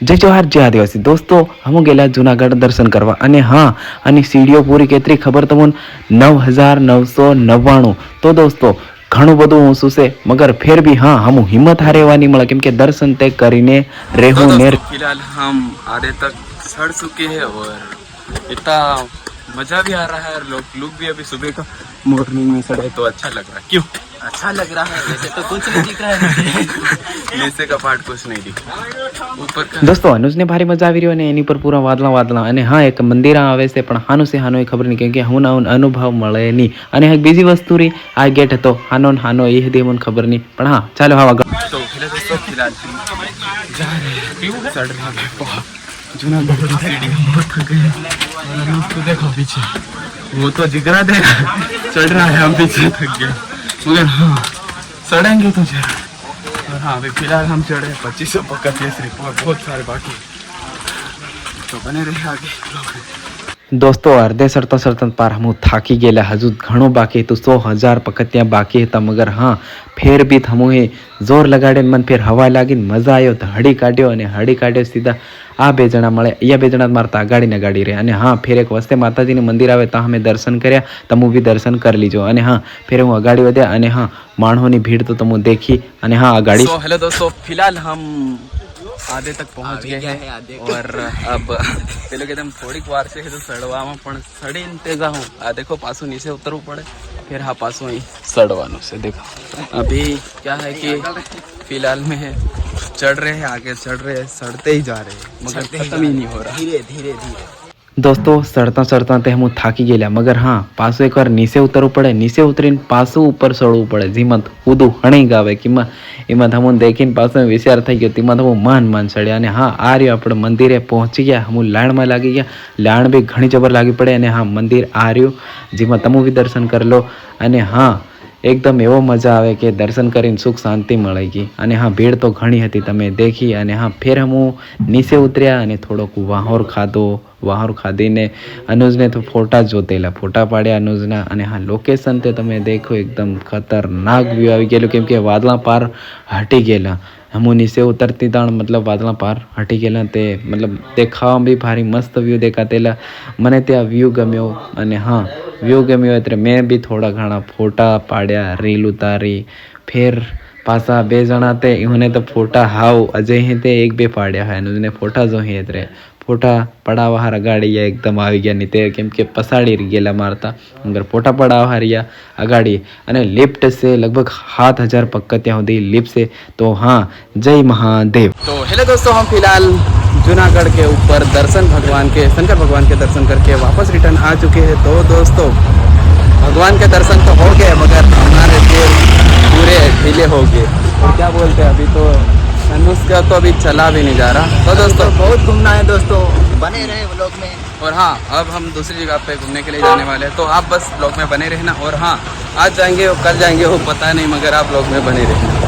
जय जवाहर जय आदिवासी दोस्तों हम गेला जूनागढ़ दर्शन करवा अने हाँ आणि सीढ़ियों पूरी केतरी खबर तमोन 9999 तो दोस्तों घणું બધું ઊંચું છે મગર ફેર भी हाँ हम हिम्मत हारेवा नहीं મળે કેમ કે દર્શન તે કરીને રહેવું ને फिलहाल हम आधे तक चढ़ चुके हैं और इतना मजा भी आ रहा है और लोग भी अभी सुबह का मॉर्निंग में चढ़े तो अच्छा लग रहा है। क्यों अच्छा लग रहा है? वैसे तो कुछ नहीं दिख रहा है। नीचे का पार्ट कुछ नहीं दिख रहा ऊपर का। दोस्तों अनुजने भारी मजा આવી રહ્યો અને એની પર પૂરા વાદળા વાદળા અને હા એક મંદિર આવે છે પણ હાનું છે હાનો એ ખબર નહીં કેમ કે હું ના અનુભવ મળે નહીં અને એક બીજી વસ્તુ રી આ ગેટ હતો હાનો એ હદી મને ખબર નહીં પણ હા ચાલો હવા तो फिलहाल जा रहे हैं चढ़ रहे हैं जूनागढ़ की सीढ़ी बहुत थक गए और उसको देखो पीछे वो तो जिगरा दे चढ़ रहा है हम पीछे थक गए मगर हाँ चढ़ेंगे तो जरा। और हाँ अभी फिलहाल हम चढ़े 2500 पकड़ सिर्फ और बहुत सारे बाकी तो बने रहे आगे। दोस्तों अर्धे सरता पार हम थाकी गेला हजू घणो बाकी तो 100,000 पकड़िया बाकी था मगर हाँ फेर भी हमुए जोर लगाड़े मन फिर हवा लागी मजा आयो तो हड़ी काढ़्यो सीधा आ बे जणा मळे अहिया बे जणा मारता आगाड़ी ने गाड़ी रे अने हाँ फिर एक वस्ते माताजी ने मंदिर आवे ता हमें दर्शन कर्या तमु भी दर्शन कर लीजो अने हाँ फिर हूँ अगाड़ी वध्या अने हाँ माणसोनी भीड़ तो तमु देखी अने हाँ अगाड़ी। हेलो दोस्तों फिलहाल हम आधे तक पहुंच गए हैं और अब પેલો કે તેમ થોડીક વાર છે તો સડવામાં પણ સડીને તે જાઉં આ देखो પાછું નીચે ઉતરવું પડે फिर हाँ पासों ही सड़वानों से देखो अभी क्या है कि फिलहाल में चढ़ रहे हैं आगे चढ़ रहे हैं सड़ते ही जा रहे हैं मगर खत्म ही नहीं हो रहा धीरे धीरे धीरे। दोस्तों सड़ता ते हम थाकी गेला मगर हाँ पासो एक बार नीचे उतरવું પડે नीचे उतरीने पासो ऊपर चढ़વું પડે जीमत कूदू हणी गावे कि एमत हम देखीने पासो विचार थई गयो तेमत हम मान चढ़्या अने हाँ आ रह्यो आपणे मंदिरे पहुंची गया हम लाण में लागी गया लाण भी घणी जबर लागी पड़े अने हाँ मंदिर आ रह्यो जेमां तमे भी दर्शन कर लो अने हाँ एकदम एवो मजा आवे कि दर्शन करीने सुख शांति मळेगी अने हाँ भीड़ तो घणी हती तमे देखी अने हाँ फिर हम नीचे उतर्या अने थोड़ोक वाहोर खाधो वाहोर खाधीने अनुजने तो फोटा जोतेला फोटा पाड्या अनुजना अने हाँ लोकेशन ते तमे देखो एकदम खतरनाक व्यू आवी गेलो केम के वादळा पार हटी गेला हम नीचे उतरती ताण मतलब वादळा पार हटी गेला ते मतलब देखावा भी भारी मस्त व्यू देखातेला मने त्या व्यू गम्यो अने हाँ व्यू गम्यो એટલે મેં भी थोड़ा घणा फोटा पाड्या रील उतारी फिर पासा बे जणा ते इहोने तो फोटा हाव अजय ही ते एक बे पाड्या है अनुजने फोटा जो ही એટલે फोटा पड़ावा हारा गाड़ी एकदम આવી ગયા ની તે કેમ કે પસાડી गेला मारता मगर फोटा पड़ावा हारिया अगाड़ी अने लिफ्ट से लगभग 7000 पक्कतियां होती लिफ्ट से तो हाँ जय महादेव। तो हेलो दोस्तों हम फिलहाल जूनागढ़ के ऊपर दर्शन भगवान के शंकर भगवान के दर्शन करके वापस रिटर्न आ चुके हैं। तो दोस्तों भगवान के दर्शन तो हो गए मगर हमारे पैर पूरे ढीले हो गए और क्या बोलते हैं अभी तो अनुष्का तो अभी चला भी नहीं जा रहा। तो दोस्तों बहुत घूमना है दोस्तों, बने रहे व्लॉग में। और हाँ अब हम दूसरी जगह पे घूमने के लिए जाने वाले हैं तो आप बस व्लॉग में बने रहना और हाँ आज जाएंगे और कल जाएंगे वो पता नहीं मगर आप व्लॉग में बने रहना।